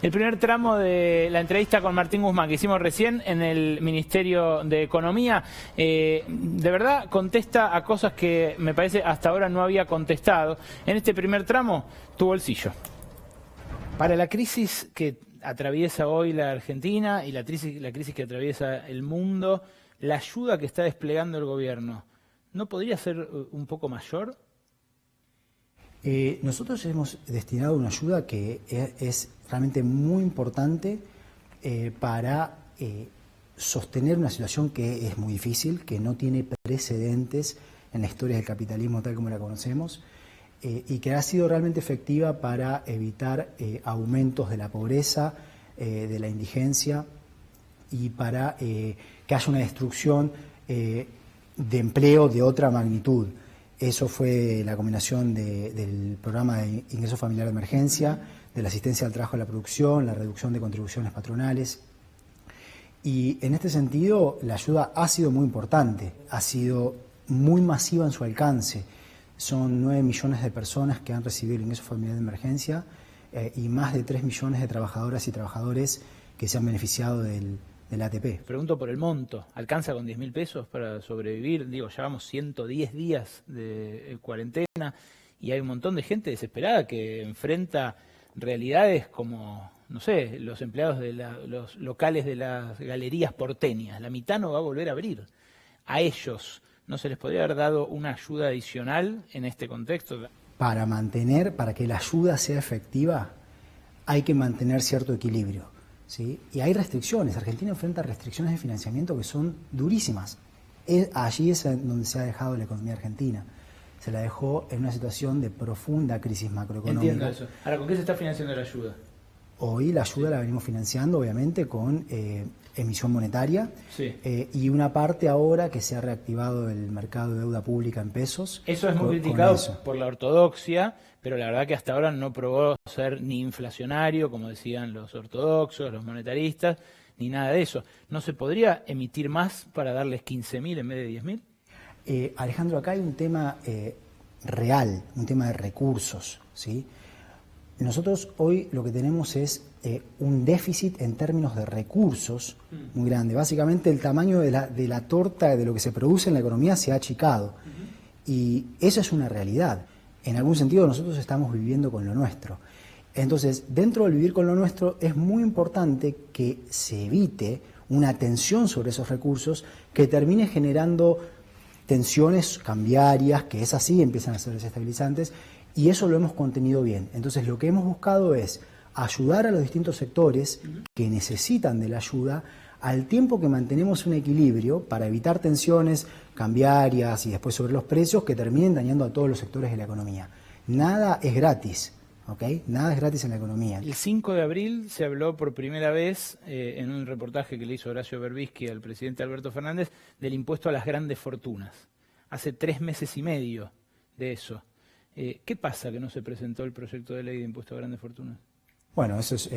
El primer tramo de la entrevista con Martín Guzmán que hicimos recién en el Ministerio de Economía, de verdad contesta a cosas que me parece hasta ahora no había contestado. En este primer tramo, tu bolsillo. Para la crisis que atraviesa hoy la Argentina y la crisis que atraviesa el mundo, la ayuda que está desplegando el gobierno, ¿no podría ser un poco mayor? Nosotros hemos destinado una ayuda que es realmente muy importante para sostener una situación que es muy difícil, que no tiene precedentes en la historia del capitalismo tal como la conocemos, y que ha sido realmente efectiva para evitar aumentos de la pobreza, de la indigencia, y para que haya una destrucción de empleo de otra magnitud. Eso fue la combinación del programa de ingreso familiar de emergencia, de la asistencia al trabajo y la producción, la reducción de contribuciones patronales. Y en este sentido, la ayuda ha sido muy importante, ha sido muy masiva en su alcance. Son 9 millones de personas que han recibido el ingreso familiar de emergencia y más de 3 millones de trabajadoras y trabajadores que se han beneficiado del ATP. Pregunto por el monto. ¿Alcanza con 10.000 pesos para sobrevivir? Digo, llevamos 110 días de cuarentena y hay un montón de gente desesperada que enfrenta realidades como, no sé, los empleados de los locales de las galerías porteñas. La mitad no va a volver a abrir. A ellos, ¿no se les podría haber dado una ayuda adicional en este contexto? Para que la ayuda sea efectiva, hay que mantener cierto equilibrio, ¿sí? Y hay restricciones. Argentina enfrenta restricciones de financiamiento que son durísimas. Allí es donde se ha dejado la economía argentina. Se la dejó en una situación de profunda crisis macroeconómica. Entiendo eso. Ahora, ¿con qué se está financiando la ayuda? Hoy la ayuda la venimos financiando, obviamente, con emisión monetaria, sí. Y una parte ahora que se ha reactivado el mercado de deuda pública en pesos. Eso es muy criticado por la ortodoxia, pero la verdad que hasta ahora no probó ser ni inflacionario, como decían los ortodoxos, los monetaristas, ni nada de eso. ¿No se podría emitir más para darles 15.000 en vez de 10.000? Alejandro, acá hay un tema real, un tema de recursos, ¿sí? Nosotros hoy lo que tenemos es un déficit en términos de recursos muy grande. Básicamente el tamaño de la torta de lo que se produce en la economía se ha achicado. Y eso es una realidad. En algún sentido nosotros estamos viviendo con lo nuestro. Entonces, dentro del vivir con lo nuestro es muy importante que se evite una tensión sobre esos recursos que termine generando tensiones cambiarias, que es así, empiezan a ser desestabilizantes, y eso lo hemos contenido bien. Entonces lo que hemos buscado es ayudar a los distintos sectores que necesitan de la ayuda al tiempo que mantenemos un equilibrio para evitar tensiones cambiarias y después sobre los precios que terminen dañando a todos los sectores de la economía. Nada es gratis, ¿ok? Nada es gratis en la economía. El 5 de abril se habló por primera vez en un reportaje que le hizo Horacio Berbisky al presidente Alberto Fernández del impuesto a las grandes fortunas. Hace 3 meses y medio de eso. ¿Qué pasa que no se presentó el proyecto de ley de impuesto a grandes fortunas? Bueno, eso es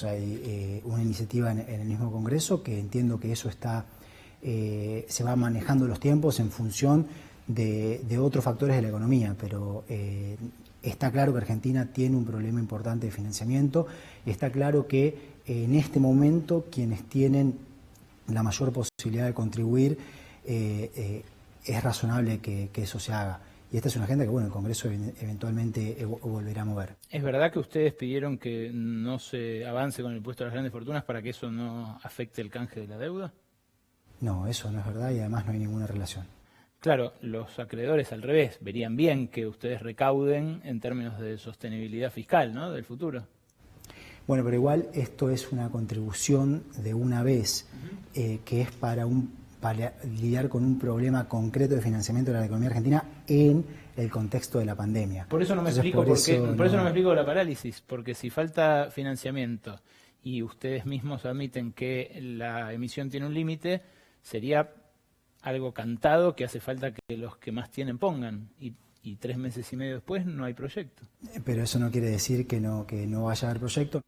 hay una iniciativa en el mismo Congreso que entiendo que eso se va manejando los tiempos en función de otros factores de la economía, pero está claro que Argentina tiene un problema importante de financiamiento, está claro que en este momento quienes tienen la mayor posibilidad de contribuir es razonable que eso se haga. Y esta es una agenda que, bueno, el Congreso eventualmente volverá a mover. ¿Es verdad que ustedes pidieron que no se avance con el impuesto a las grandes fortunas para que eso no afecte el canje de la deuda? No, eso no es verdad y además no hay ninguna relación. Claro, los acreedores al revés verían bien que ustedes recauden en términos de sostenibilidad fiscal, ¿no?, del futuro. Bueno, pero igual esto es una contribución de una vez que es para lidiar con un problema concreto de financiamiento de la economía argentina en el contexto de la pandemia. Por eso no me explico por eso no me explico la parálisis, porque si falta financiamiento y ustedes mismos admiten que la emisión tiene un límite, sería algo cantado que hace falta que los que más tienen pongan y 3 meses y medio después no hay proyecto. Pero eso no quiere decir que no vaya a haber proyecto.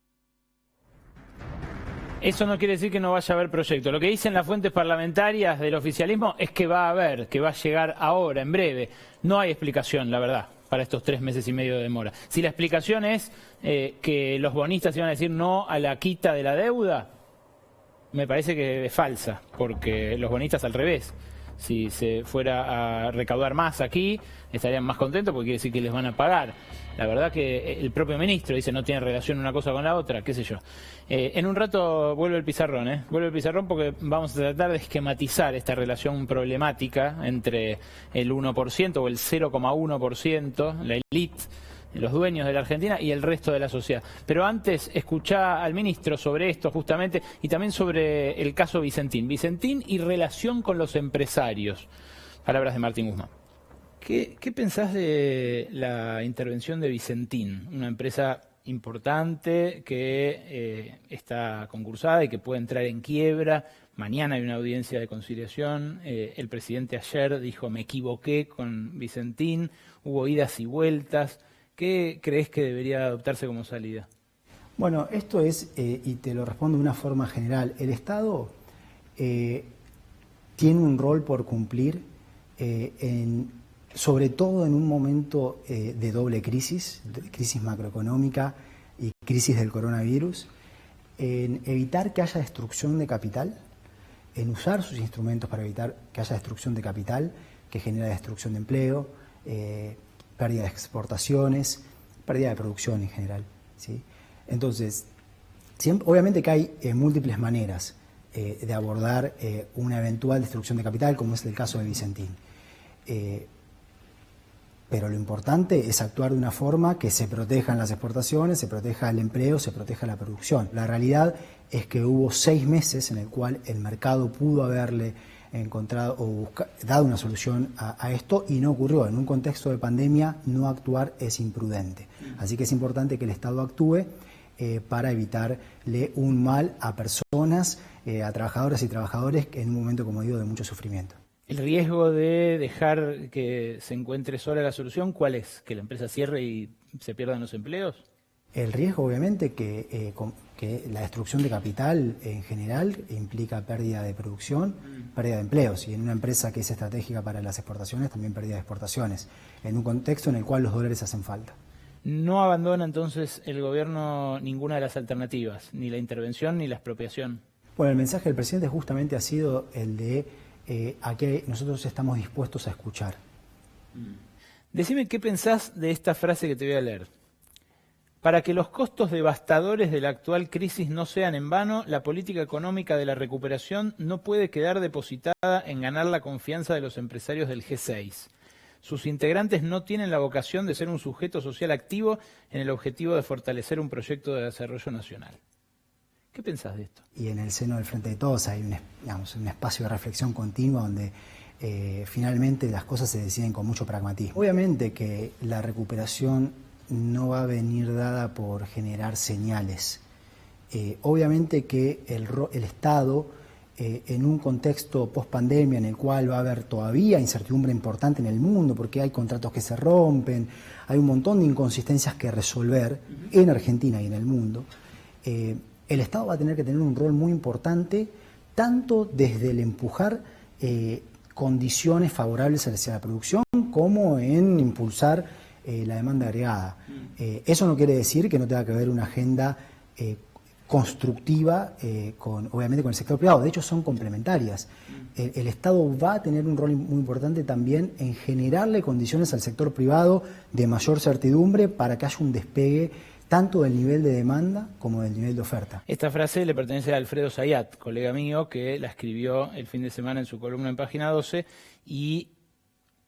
Eso no quiere decir que no vaya a haber proyecto. Lo que dicen las fuentes parlamentarias del oficialismo es que va a haber, que va a llegar ahora, en breve. No hay explicación, la verdad. para estos 3 meses y medio de demora. Si la explicación es que los bonistas iban a decir no a la quita de la deuda, me parece que es falsa, porque los bonistas al revés. Si se fuera a recaudar más aquí, estarían más contentos porque quiere decir que les van a pagar. La verdad que el propio ministro dice no tiene relación una cosa con la otra, qué sé yo. En un rato vuelve el pizarrón, vuelve el pizarrón porque vamos a tratar de esquematizar esta relación problemática entre el 1% o el 0,1%, la élite, los dueños de la Argentina y el resto de la sociedad. Pero antes, escuchá al ministro sobre esto justamente y también sobre el caso Vicentín. Vicentín y relación con los empresarios. Palabras de Martín Guzmán. ¿Qué pensás de la intervención de Vicentín? Una empresa importante que está concursada y que puede entrar en quiebra. Mañana hay una audiencia de conciliación. El presidente ayer dijo me equivoqué con Vicentín. Hubo idas y vueltas. ¿Qué crees que debería adoptarse como salida? Bueno, esto es, y te lo respondo de una forma general, el Estado tiene un rol por cumplir, sobre todo en un momento de doble crisis macroeconómica y crisis del coronavirus, en evitar que haya destrucción de capital, en usar sus instrumentos para evitar que haya destrucción de capital, que genera destrucción de empleo, pérdida de exportaciones, pérdida de producción en general, ¿sí? Entonces, obviamente que hay múltiples maneras de abordar una eventual destrucción de capital, como es el caso de Vicentín. Pero lo importante es actuar de una forma que se protejan las exportaciones, se proteja el empleo, se proteja la producción. La realidad es que hubo 6 meses en el cual el mercado pudo haberle encontrado o dado una solución a esto y no ocurrió. En un contexto de pandemia no actuar es imprudente. Así que es importante que el Estado actúe para evitarle un mal a personas, a trabajadoras y trabajadores en un momento, como digo, de mucho sufrimiento. ¿El riesgo de dejar que se encuentre sola la solución cuál es? ¿Que la empresa cierre y se pierdan los empleos? El riesgo, obviamente, que la destrucción de capital en general implica pérdida de producción, pérdida de empleos. Y en una empresa que es estratégica para las exportaciones, también pérdida de exportaciones, en un contexto en el cual los dólares hacen falta. ¿No abandona entonces el gobierno ninguna de las alternativas, ni la intervención ni la expropiación? Bueno, el mensaje del presidente justamente ha sido el de a que nosotros estamos dispuestos a escuchar. Decime qué pensás de esta frase que te voy a leer. Para que los costos devastadores de la actual crisis no sean en vano, la política económica de la recuperación no puede quedar depositada en ganar la confianza de los empresarios del G6. Sus integrantes no tienen la vocación de ser un sujeto social activo en el objetivo de fortalecer un proyecto de desarrollo nacional. ¿Qué pensás de esto? Y en el seno del Frente de Todos hay un espacio de reflexión continua donde finalmente las cosas se deciden con mucho pragmatismo. Obviamente que la recuperación no va a venir dada por generar señales. Obviamente que el Estado, en un contexto post-pandemia en el cual va a haber todavía incertidumbre importante en el mundo, porque hay contratos que se rompen, hay un montón de inconsistencias que resolver en Argentina y en el mundo, el Estado va a tener que tener un rol muy importante, tanto desde el empujar condiciones favorables hacia la producción, como en impulsar la demanda agregada. Eso no quiere decir que no tenga que haber una agenda constructiva, obviamente con el sector privado. De hecho, son complementarias. El Estado va a tener un rol muy importante también en generarle condiciones al sector privado de mayor certidumbre para que haya un despegue tanto del nivel de demanda como del nivel de oferta. Esta frase le pertenece a Alfredo Zayat, colega mío, que la escribió el fin de semana en su columna en Página 12 y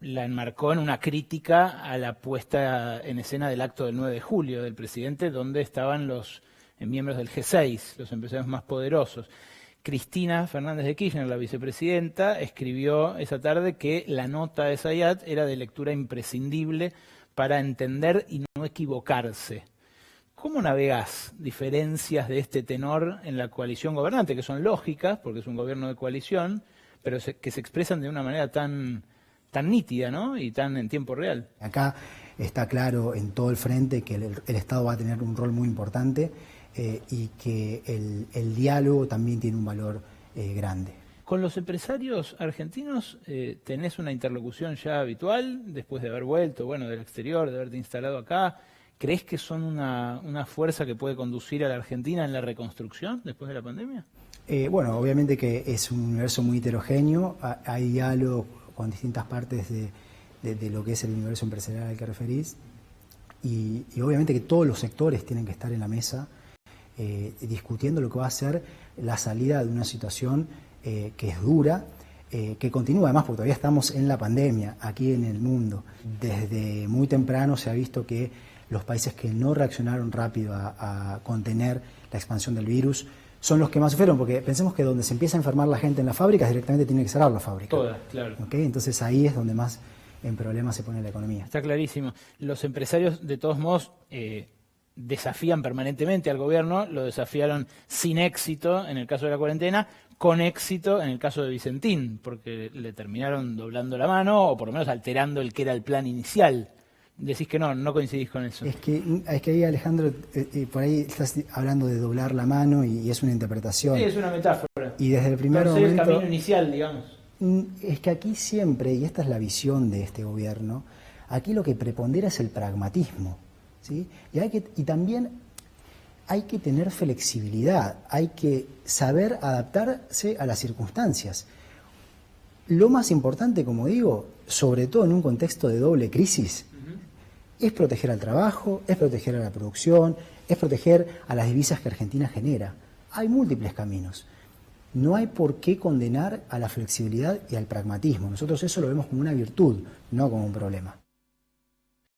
la enmarcó en una crítica a la puesta en escena del acto del 9 de julio del presidente, donde estaban los miembros del G6, los empresarios más poderosos. Cristina Fernández de Kirchner, la vicepresidenta, escribió esa tarde que la nota de Zayat era de lectura imprescindible para entender y no equivocarse. ¿Cómo navegás diferencias de este tenor en la coalición gobernante, que son lógicas, porque es un gobierno de coalición, pero que se expresan de una manera tan nítida, ¿no? Y tan en tiempo real? Acá está claro en todo el frente que el Estado va a tener un rol muy importante y que el diálogo también tiene un valor grande. ¿Con los empresarios argentinos tenés una interlocución ya habitual después de haber vuelto, bueno, del exterior, de haberte instalado acá? ¿Crees que son una fuerza que puede conducir a la Argentina en la reconstrucción después de la pandemia? Bueno, obviamente que es un universo muy heterogéneo, hay diálogo con distintas partes de lo que es el universo empresarial al que referís, y obviamente que todos los sectores tienen que estar en la mesa discutiendo lo que va a ser la salida de una situación que es dura, que continúa además porque todavía estamos en la pandemia aquí en el mundo. Desde muy temprano se ha visto que los países que no reaccionaron rápido a contener la expansión del virus son los que más sufrieron, porque pensemos que donde se empieza a enfermar la gente en las fábricas, directamente tiene que cerrar la fábrica. Todas, claro. ¿Okay? Entonces ahí es donde más en problemas se pone la economía. Está clarísimo. Los empresarios, de todos modos, desafían permanentemente al gobierno, lo desafiaron sin éxito en el caso de la cuarentena, con éxito en el caso de Vicentín, porque le terminaron doblando la mano, o por lo menos alterando el que era el plan inicial. Decís que no coincidís con eso. Es que ahí, Alejandro, por ahí estás hablando de doblar la mano y es una interpretación. Sí, es una metáfora. Y desde el primer momento... el camino inicial, digamos. Es que aquí siempre, y esta es la visión de este gobierno, aquí lo que prepondera es el pragmatismo, ¿sí? Y también hay que tener flexibilidad, hay que saber adaptarse a las circunstancias. Lo más importante, como digo, sobre todo en un contexto de doble crisis, es proteger al trabajo, es proteger a la producción, es proteger a las divisas que Argentina genera. Hay múltiples caminos. No hay por qué condenar a la flexibilidad y al pragmatismo. Nosotros eso lo vemos como una virtud, no como un problema.